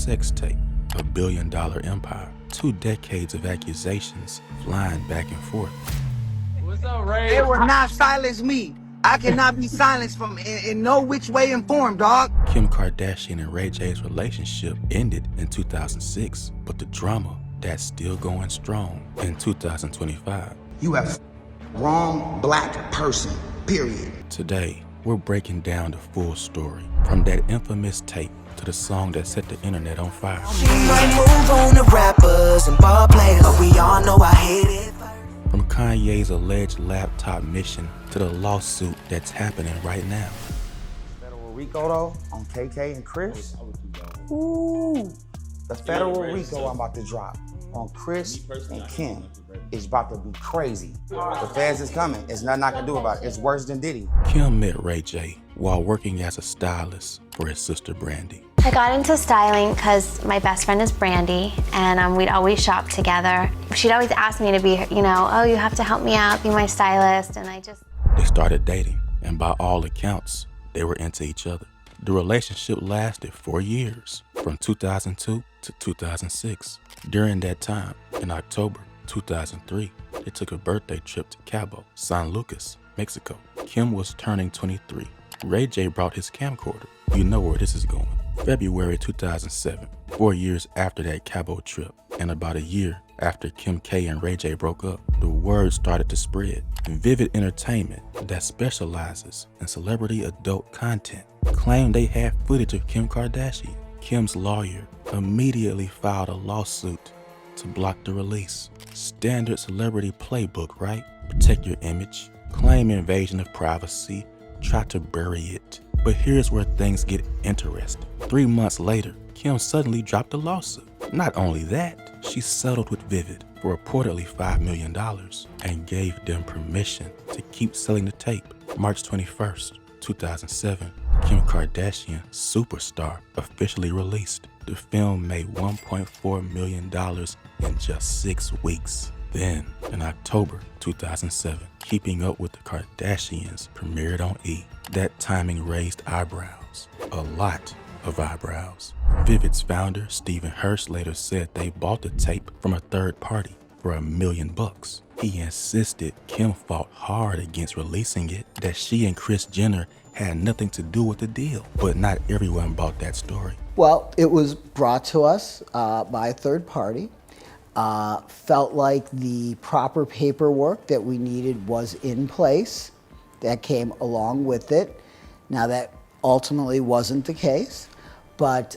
sex tape, a billion-dollar empire, 2 decades of accusations flying back and forth. What's up, Ray? They will not silence me. I cannot be silenced from in no which way and form, dog. Kim Kardashian and Ray J's relationship ended in 2006, but the drama, that's still going strong in 2025. You have wrong black person, period. Today, we're breaking down the full story, from that infamous tape to the song that set the internet on fire. She might move on to rappers and ball players, but we all know I hate it. From Kanye's alleged laptop mission to the lawsuit that's happening right now. Federal RICO though, on KK and Chris. Ooh, the federal RICO I'm about to drop on Chris and Kim is about to be crazy. The feds is coming. There's nothing I can do about it. It's worse than Diddy. Kim met Ray J while working as a stylist for his sister Brandy. I got into styling because my best friend is Brandy, and we'd always shop together. She'd always ask me to be, oh, you have to help me out, be my stylist, and They started dating, and by all accounts, they were into each other. The relationship lasted 4 years, from 2002 to 2006. During that time, in October 2003, they took a birthday trip to Cabo, San Lucas, Mexico. Kim was turning 23. Ray J brought his camcorder. You know where this is going. February 2007, 4 years after that Cabo trip, and about a year after Kim K and Ray J broke up, the word started to spread. Vivid Entertainment, that specializes in celebrity adult content, claimed they had footage of Kim Kardashian. Kim's lawyer immediately filed a lawsuit to block the release. Standard celebrity playbook, right? Protect your image, claim invasion of privacy, try to bury it. But here's where things get interesting. 3 months later, Kim suddenly dropped a lawsuit. Not only that, she settled with Vivid for reportedly $5 million and gave them permission to keep selling the tape. March 21st, 2007, Kim Kardashian Superstar officially released. The film made $1.4 million in just 6 weeks. Then, in October 2007, Keeping Up with the Kardashians premiered on E! That timing raised eyebrows, a lot of eyebrows. Vivid's founder, Stephen Hirsch, later said they bought the tape from a third party for $1 million. He insisted Kim fought hard against releasing it, that she and Kris Jenner had nothing to do with the deal. But not everyone bought that story. Well, it was brought to us by a third party. Felt like the proper paperwork that we needed was in place. That came along with it. Now that ultimately wasn't the case, but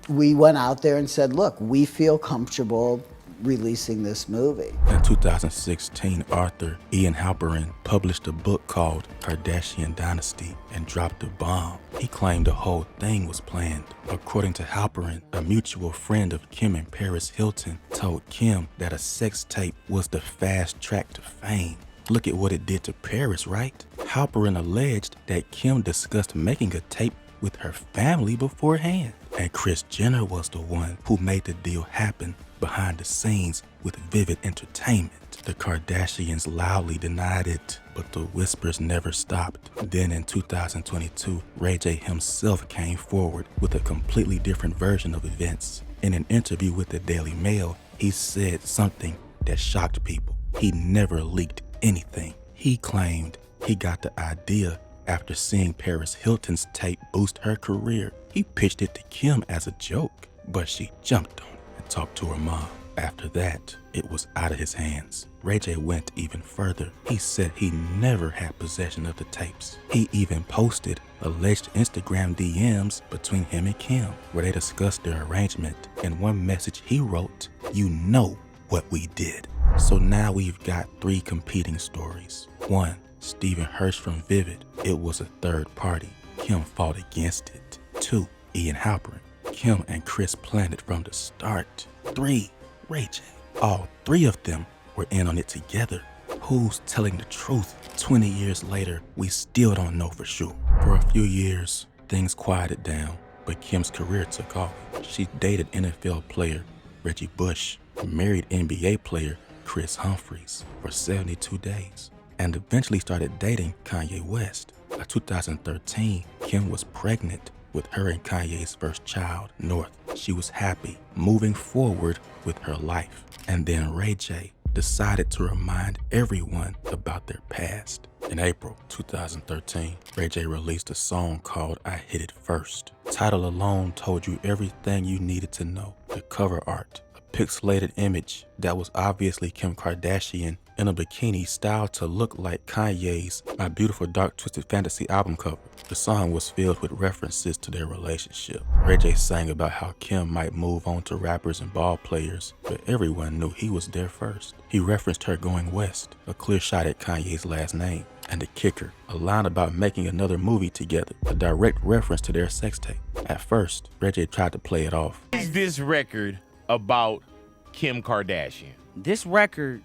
we went out there and said, look, we feel comfortable releasing this movie. In 2016, author Ian Halperin published a book called Kardashian Dynasty and dropped a bomb. He claimed the whole thing was planned. According to Halperin, a mutual friend of Kim and Paris Hilton told Kim that a sex tape was the fast track to fame. Look at what it did to Paris, right? Halperin alleged that Kim discussed making a tape with her family beforehand, and Kris Jenner was the one who made the deal happen behind the scenes with Vivid Entertainment. The Kardashians loudly denied it, but the whispers never stopped. Then in 2022, Ray J himself came forward with a completely different version of events. In an interview with the Daily Mail, he said something that shocked people. He never leaked anything. He claimed he got the idea after seeing Paris Hilton's tape boost her career. He pitched it to Kim as a joke, but she jumped on it and talked to her mom. After that, it was out of his hands. Ray J went even further. He said he never had possession of the tapes. He even posted alleged Instagram DMs between him and Kim, where they discussed their arrangement. In one message he wrote, "You know what we did." So now we've got 3 competing stories. 1, Stephen Hirsch from Vivid. It was a third party. Kim fought against it. 2, Ian Halperin. Kim and Kris planned it from the start. 3, Ray J. All 3 of them were in on it together. Who's telling the truth? 20 years later, we still don't know for sure. For a few years, things quieted down, but Kim's career took off. She dated NFL player Reggie Bush, married NBA player Chris Humphries for 72 days, and eventually started dating Kanye West. By 2013, Kim was pregnant with her and Kanye's first child, North. she was happy, moving forward with her life. And then Ray J decided to remind everyone about their past. In April 2013, Ray J released a song called I Hit It First. Title alone told you everything you needed to know. The cover art, a pixelated image that was obviously Kim Kardashian in a bikini styled to look like Kanye's My Beautiful Dark Twisted Fantasy album cover. The song was filled with references to their relationship. Ray J sang about how Kim might move on to rappers and ball players, but everyone knew he was there first. He referenced her going west, a clear shot at Kanye's last name, and the kicker, a line about making another movie together, a direct reference to their sex tape. At first, Ray J tried to play it off. Is this record about Kim Kardashian? This record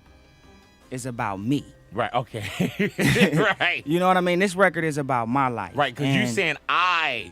is about me. Right, okay. Right. You know what I mean? This record is about my life. Right, because you're saying I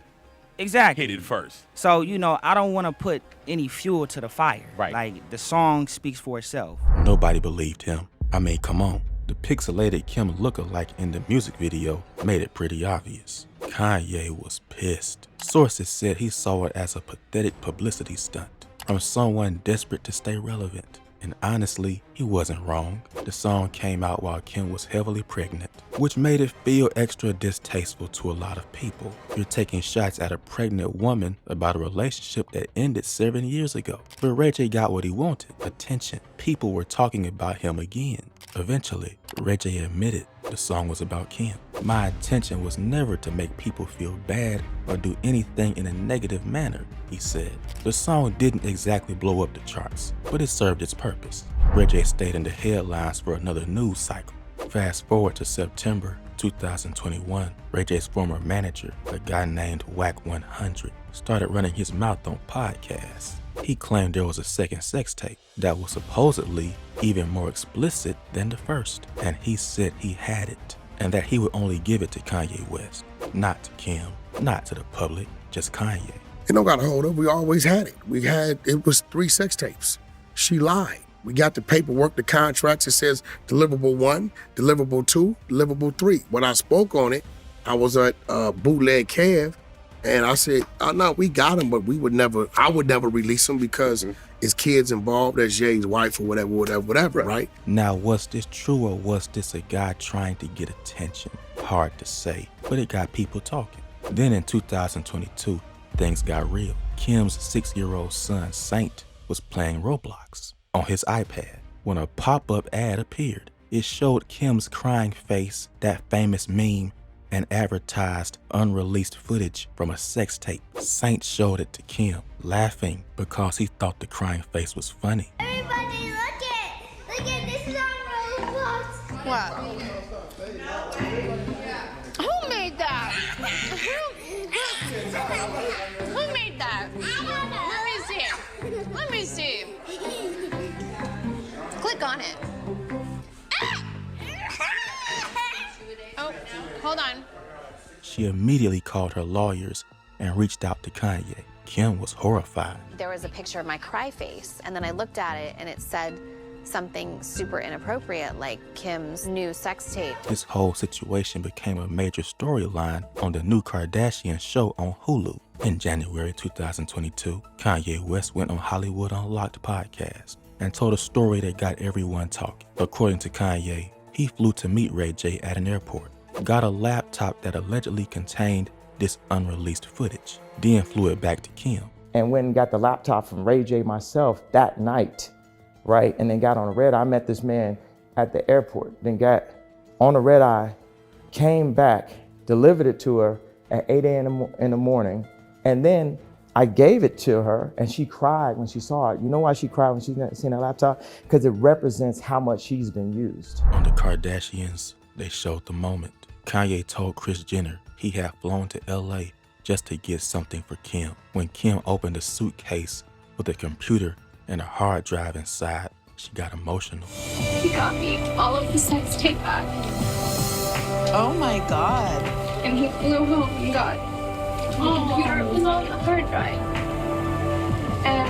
exactly hit it first. So, you know, I don't want to put any fuel to the fire. Right. Like, the song speaks for itself. Nobody believed him. I mean, come on. The pixelated Kim lookalike in the music video made it pretty obvious. Kanye was pissed. Sources said he saw it as a pathetic publicity stunt from someone desperate to stay relevant. And honestly, he wasn't wrong. The song came out while Kim was heavily pregnant, which made it feel extra distasteful to a lot of people. You're taking shots at a pregnant woman about a relationship that ended 7 years ago. But Ray J got what he wanted, attention. People were talking about him again. Eventually, Ray J admitted the song was about Kim. My intention was never to make people feel bad or do anything in a negative manner, he said. The song didn't exactly blow up the charts, but it served its purpose. Ray J stayed in the headlines for another news cycle. Fast forward to September 2021, Ray J's former manager, a guy named Wack 100, started running his mouth on podcasts. He claimed there was a second sex tape that was supposedly even more explicit than the first, and he said he had it, and that he would only give it to Kanye West, not to Kim, not to the public, just Kanye. It don't got a hold of. We always had it. It was 3 sex tapes. She lied. We got the paperwork, the contracts. It says deliverable 1, deliverable 2, deliverable 3. When I spoke on it, I was at Bootleg Kev, and I said, "Oh no, we got him, but I would never release him because it's kids involved. That's Jay's wife or whatever, right?" Now, was this true or was this a guy trying to get attention? Hard to say, but it got people talking. Then in 2022, things got real. Kim's 6-year-old son, Saint, was playing Roblox on his iPad when a pop-up ad appeared. It showed Kim's crying face, that famous meme, and advertised unreleased footage from a sex tape. Saint showed it to Kim, laughing because he thought the crying face was funny. Everybody, look at this is on Roblox. What? Who made that? Who made that? Let me see. Click on it. Oh, hold on. She immediately called her lawyers and reached out to Kanye. Kim was horrified. There was a picture of my cry face, and then I looked at it and it said something super inappropriate, like Kim's new sex tape. This whole situation became a major storyline on the new Kardashian show on Hulu. In January 2022, Kanye West went on Hollywood Unlocked podcast and told a story that got everyone talking. According to Kanye, he flew to meet Ray J at an airport, got a laptop that allegedly contained this unreleased footage, then flew it back to Kim. And went and got the laptop from Ray J myself that night, right? And then got on a red eye. I met this man at the airport, then got on a red eye, came back, delivered it to her at 8 a.m. in the morning. And then I gave it to her and she cried when she saw it. You know why she cried when she seen that laptop? Because it represents how much she's been used. On the Kardashians, they showed the moment. Kanye told Kris Jenner he had flown to LA just to get something for Kim. When Kim opened a suitcase with a computer and a hard drive inside, she got emotional. He got me all of the sex tape back. Oh my God. And he flew home and got the computer. It was on the hard drive. And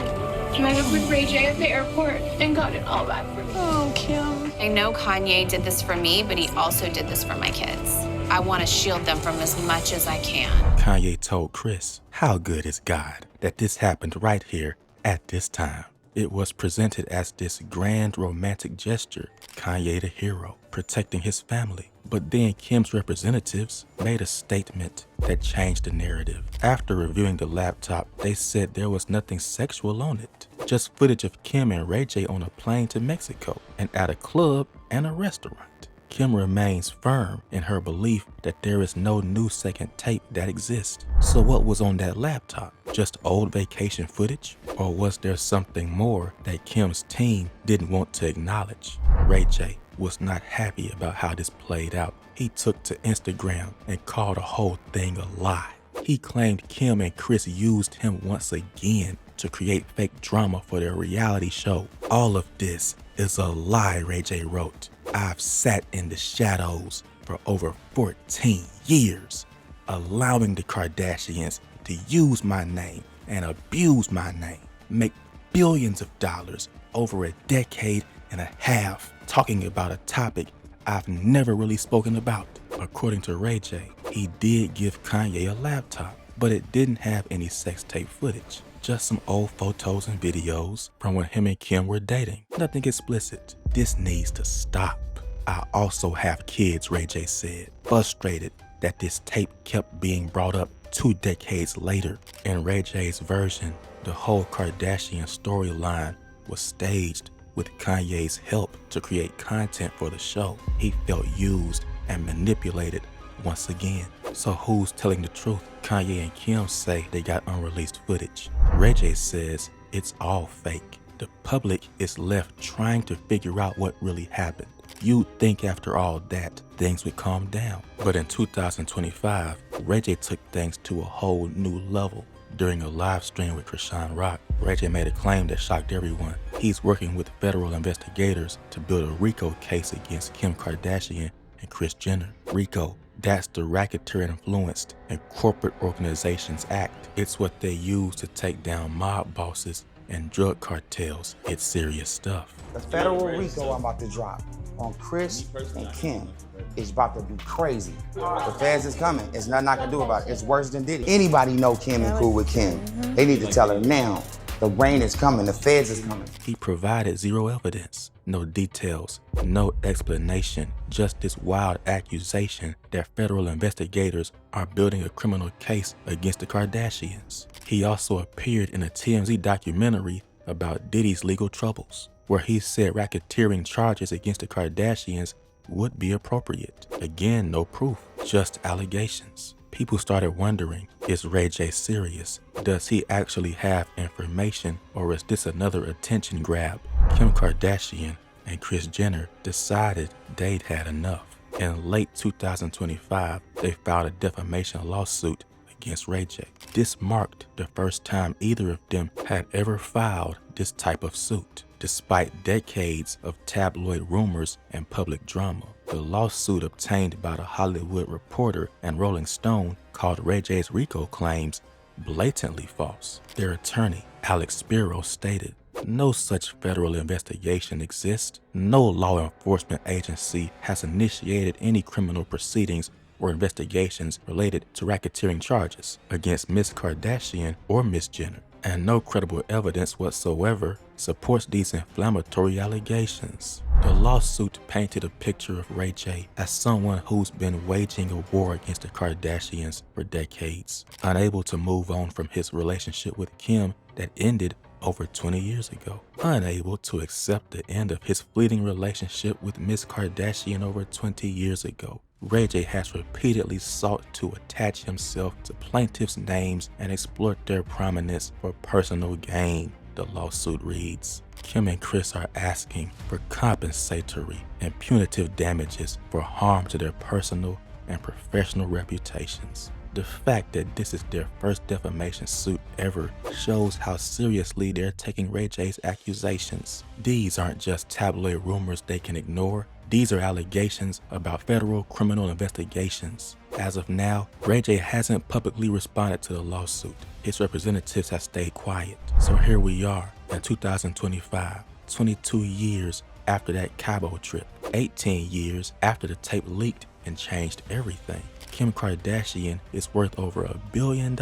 I met up with Ray J at the airport and got it all back for me. Oh, Kim. I know Kanye did this for me, but he also did this for my kids. I want to shield them from as much as I can. Kanye told Chris, "How good is God that this happened right here at this time?" It was presented as this grand romantic gesture, Kanye the hero, protecting his family. But then Kim's representatives made a statement that changed the narrative. After reviewing the laptop, they said there was nothing sexual on it, just footage of Kim and Ray J on a plane to Mexico and at a club and a restaurant. Kim remains firm in her belief that there is no new second tape that exists. So what was on that laptop? Just old vacation footage? Or was there something more that Kim's team didn't want to acknowledge? Ray J was not happy about how this played out. He took to Instagram and called the whole thing a lie. He claimed Kim and Chris used him once again to create fake drama for their reality show. All of this is a lie, Ray J wrote. I've sat in the shadows for over 14 years, allowing the Kardashians to use my name and abuse my name, make billions of dollars over a decade and a half, talking about a topic I've never really spoken about. According to Ray J, he did give Kanye a laptop, but it didn't have any sex tape footage. Just some old photos and videos from when him and Kim were dating. Nothing explicit. This needs to stop. I also have kids, Ray J said, frustrated that this tape kept being brought up 2 decades later. In Ray J's version, the whole Kardashian storyline was staged with Kanye's help to create content for the show. He felt used and manipulated once again. So who's telling the truth? Kanye and Kim say they got unreleased footage. Ray J says it's all fake. The public is left trying to figure out what really happened. You'd think after all that, things would calm down. But in 2025, Ray J took things to a whole new level. During a live stream with Krishan Rock, Ray J made a claim that shocked everyone. He's working with federal investigators to build a RICO case against Kim Kardashian and Kris Jenner. RICO, that's the Racketeer Influenced and Corporate Organizations Act. It's what they use to take down mob bosses and drug cartels. It's serious stuff. The federal RICO I'm about to drop on Kris and Kim is about to be crazy. The feds is coming. There's nothing I can do about it. It's worse than Diddy. Anybody know Kim and cool with Kim? They need to tell her now. The rain is coming. The feds is coming. He provided zero evidence, no details, no explanation, just this wild accusation that federal investigators are building a criminal case against the Kardashians. He also appeared in a TMZ documentary about Diddy's legal troubles, where he said racketeering charges against the Kardashians would be appropriate. Again, no proof, just allegations. People started wondering, is Ray J serious? Does he actually have information, or is this another attention grab? Kim Kardashian and Kris Jenner decided they'd had enough. In late 2025, they filed a defamation lawsuit against Ray J. This marked the first time either of them had ever filed this type of suit. Despite decades of tabloid rumors and public drama, the lawsuit obtained by The Hollywood Reporter and Rolling Stone called Ray J's RICO claims blatantly false. Their attorney, Alex Spiro, stated, "No such federal investigation exists. No law enforcement agency has initiated any criminal proceedings or investigations related to racketeering charges against Ms. Kardashian or Ms. Jenner, and no credible evidence whatsoever supports these inflammatory allegations." The lawsuit painted a picture of Ray J as someone who's been waging a war against the Kardashians for decades, unable to move on from his relationship with Kim that ended over 20 years ago, unable to accept the end of his fleeting relationship with Ms. Kardashian over 20 years ago. Ray J has repeatedly sought to attach himself to plaintiffs' names and exploit their prominence for personal gain, the lawsuit reads. Kim and Kris are asking for compensatory and punitive damages for harm to their personal and professional reputations. The fact that this is their first defamation suit ever shows how seriously they're taking Ray J's accusations. These aren't just tabloid rumors they can ignore. These are allegations about federal criminal investigations. As of now, Ray J hasn't publicly responded to the lawsuit. His representatives have stayed quiet. So here we are in 2025, 22 years after that Cabo trip, 18 years after the tape leaked and changed everything. Kim Kardashian is worth over $1 billion.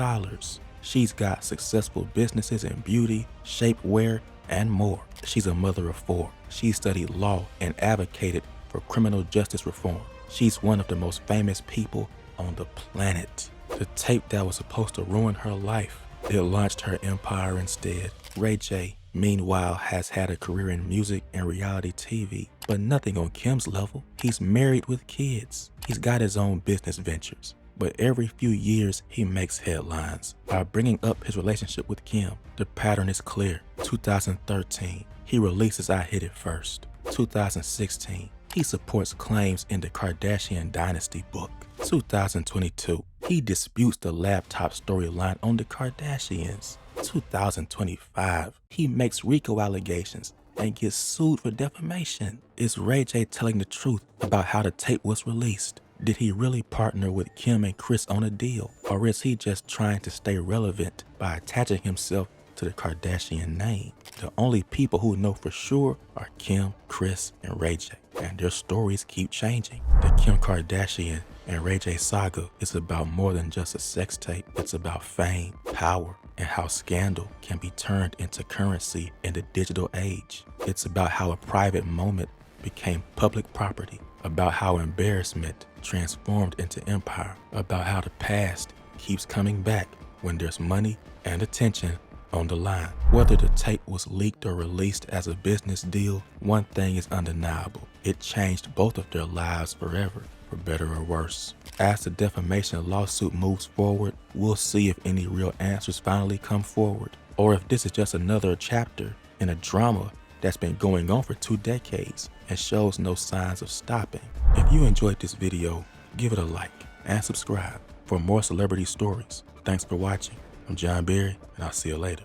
She's got successful businesses in beauty, shapewear, and more. She's a mother of 4. She studied law and advocated for criminal justice reform. She's one of the most famous people on the planet. The tape that was supposed to ruin her life, it launched her empire instead. Ray J, meanwhile, has had a career in music and reality TV, but nothing on Kim's level. He's married with kids. He's got his own business ventures. But every few years, he makes headlines by bringing up his relationship with Kim. The pattern is clear. 2013, he releases I Hit It First. 2016, he supports claims in the Kardashian Dynasty book. 2022, he disputes the laptop storyline on the Kardashians. 2025, he makes RICO allegations and gets sued for defamation. Is Ray J telling the truth about how the tape was released? Did he really partner with Kim and Kris on a deal? Or is he just trying to stay relevant by attaching himself to the Kardashian name? The only people who know for sure are Kim, Kris, and Ray J, and their stories keep changing. The Kim Kardashian and Ray J saga is about more than just a sex tape. It's about fame, power, and how scandal can be turned into currency in the digital age. It's about how a private moment became public property, about how embarrassment transformed into empire, about how the past keeps coming back when there's money and attention on the line. Whether the tape was leaked or released as a business deal, one thing is undeniable. It changed both of their lives forever, for better or worse. As the defamation lawsuit moves forward, we'll see if any real answers finally come forward, or if this is just another chapter in a drama that's been going on for 2 decades and shows no signs of stopping. If you enjoyed this video, give it a like and subscribe for more celebrity stories. Thanks for watching. I'm John Berry, and I'll see you later.